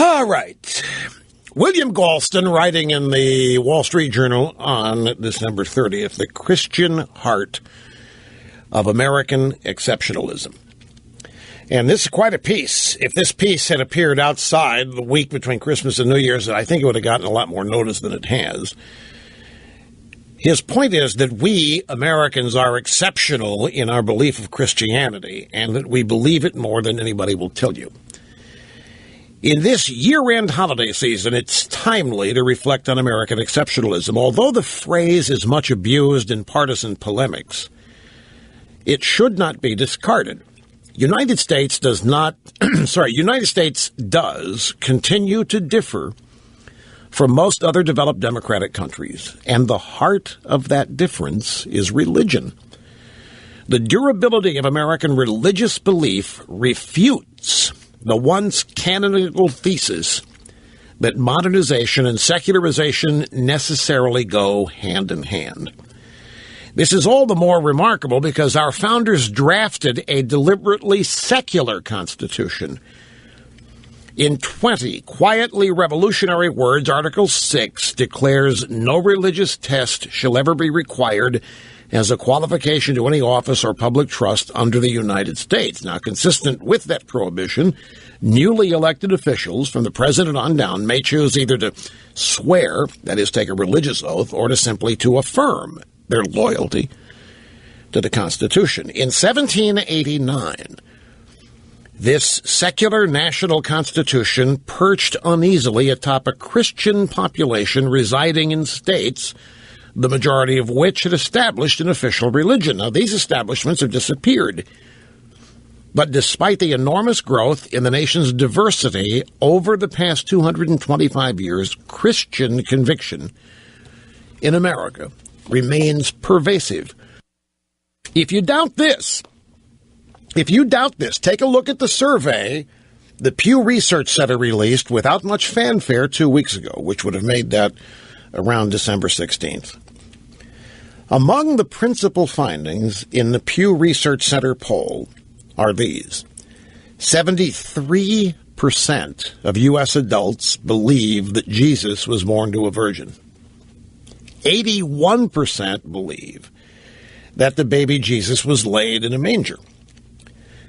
All right. William Galston, writing in the Wall Street Journal on December 30th, The Christian Heart of American Exceptionalism. And this is quite a piece. If this piece had appeared outside the week between Christmas and New Year's, I think it would have gotten a lot more notice than it has. His point is that we Americans are exceptional in our belief of Christianity, and that we believe it more than anybody will tell you. In this year-end holiday season, it's timely to reflect on American exceptionalism. Although the phrase is much abused in partisan polemics, it should not be discarded. United States does continue to differ from most other developed democratic countries, and the heart of that difference is religion. The durability of American religious belief refutes the once canonical thesis that modernization and secularization necessarily go hand in hand. This is all the more remarkable because our founders drafted a deliberately secular Constitution. In 20 quietly revolutionary words, Article 6 declares no religious test shall ever be required as a qualification to any office or public trust under the United States. Now, consistent with that prohibition, newly elected officials from the president on down may choose either to swear, that is, take a religious oath, or to simply to affirm their loyalty to the Constitution. In 1789, this secular national constitution perched uneasily atop a Christian population residing in states, the majority of which had established an official religion. Now, these establishments have disappeared. But despite the enormous growth in the nation's diversity over the past 225 years, Christian conviction in America remains pervasive. If you doubt this, take a look at the survey the Pew Research Center released without much fanfare 2 weeks ago, which would have made that around December 16th. Among the principal findings in the Pew Research Center poll are these. 73% of U.S. adults believe that Jesus was born to a virgin. 81% believe that the baby Jesus was laid in a manger.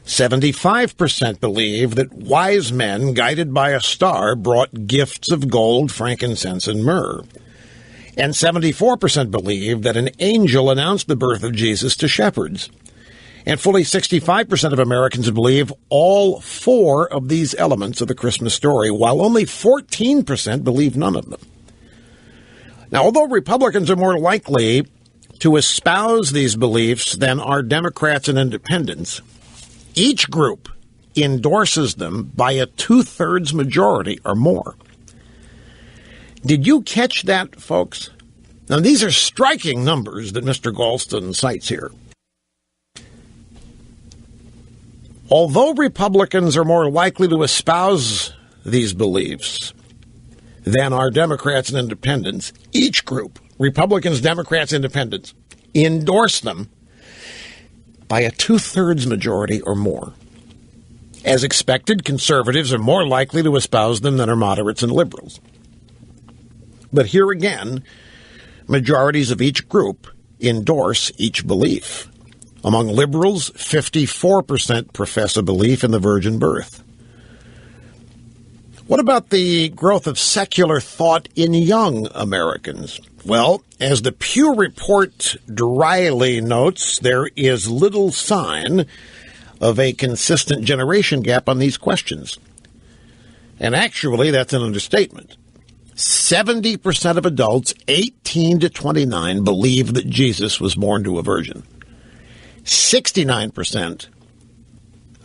75% believe that wise men, guided by a star, brought gifts of gold, frankincense, and myrrh. And 74% believe that an angel announced the birth of Jesus to shepherds. And fully 65% of Americans believe all four of these elements of the Christmas story, while only 14% believe none of them. Now, although Republicans are more likely to espouse these beliefs than are Democrats and independents, each group endorses them by a 2/3 majority or more. Did you catch that, folks? Now, these are striking numbers that Mr. Galston cites here. Although Republicans are more likely to espouse these beliefs than are Democrats and independents, each group, Republicans, Democrats, Independents, endorse them by a 2/3 majority or more. As expected, conservatives are more likely to espouse them than are moderates and liberals. But here again, majorities of each group endorse each belief. Among liberals, 54% profess a belief in the virgin birth. What about the growth of secular thought in young Americans? Well, as the Pew report dryly notes, there is little sign of a consistent generation gap on these questions. And actually, that's an understatement. 70% of adults 18 to 29 believe that Jesus was born to a virgin. 69%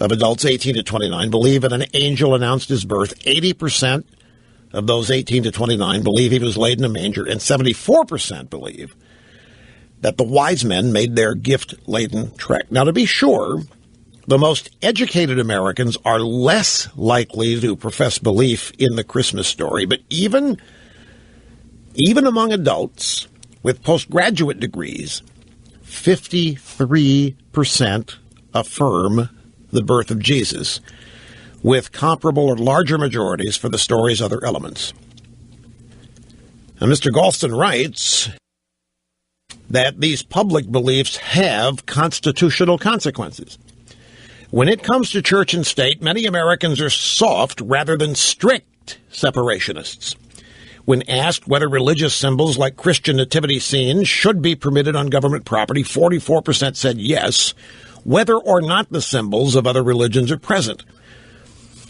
of adults 18 to 29 believe that an angel announced his birth. 80% of those 18 to 29 believe he was laid in a manger, and 74% believe that the wise men made their gift-laden trek. Now, to be sure, the most educated Americans are less likely to profess belief in the Christmas story, but even among adults with postgraduate degrees, 53% affirm the birth of Jesus, with comparable or larger majorities for the story's other elements. And Mr. Galston writes that these public beliefs have constitutional consequences. When it comes to church and state, many Americans are soft rather than strict separationists. When asked whether religious symbols like Christian nativity scenes should be permitted on government property, 44% said yes, whether or not the symbols of other religions are present.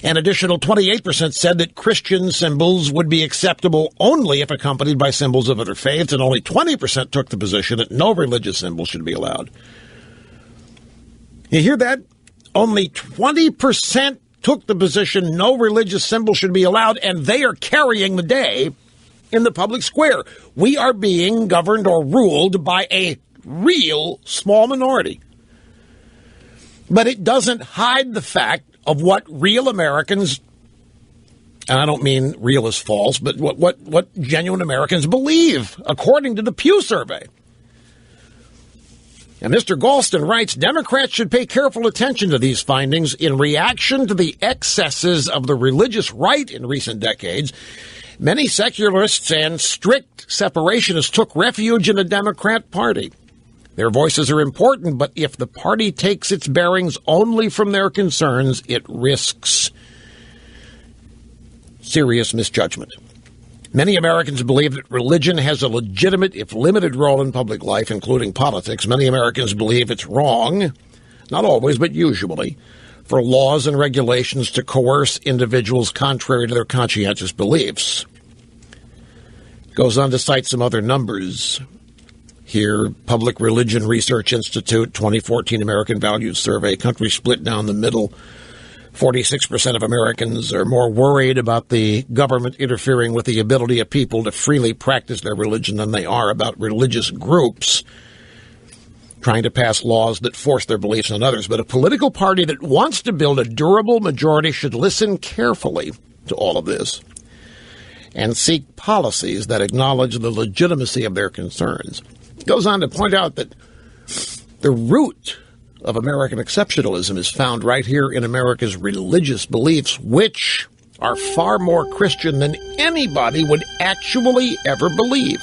An additional 28% said that Christian symbols would be acceptable only if accompanied by symbols of other faiths, and only 20% took the position that no religious symbol should be allowed. You hear that? Only 20% took the position no religious symbol should be allowed, and they are carrying the day in the public square. We are being governed or ruled by a real small minority. But it doesn't hide the fact of what real Americans, and I don't mean real as false, but what genuine Americans believe, according to the Pew survey. And Mr. Galston writes, Democrats should pay careful attention to these findings in reaction to the excesses of the religious right in recent decades. Many secularists and strict separationists took refuge in the Democrat Party. Their voices are important, but if the party takes its bearings only from their concerns, it risks serious misjudgment. Many Americans believe that religion has a legitimate, if limited, role in public life, including politics. Many Americans believe it's wrong, not always, but usually, for laws and regulations to coerce individuals contrary to their conscientious beliefs. Goes on to cite some other numbers. Here, Public Religion Research Institute, 2014 American Values Survey, country split down the middle. 46% of Americans are more worried about the government interfering with the ability of people to freely practice their religion than they are about religious groups trying to pass laws that force their beliefs on others. But a political party that wants to build a durable majority should listen carefully to all of this and seek policies that acknowledge the legitimacy of their concerns. It goes on to point out that the root of American exceptionalism is found right here in America's religious beliefs, which are far more Christian than anybody would actually ever believe.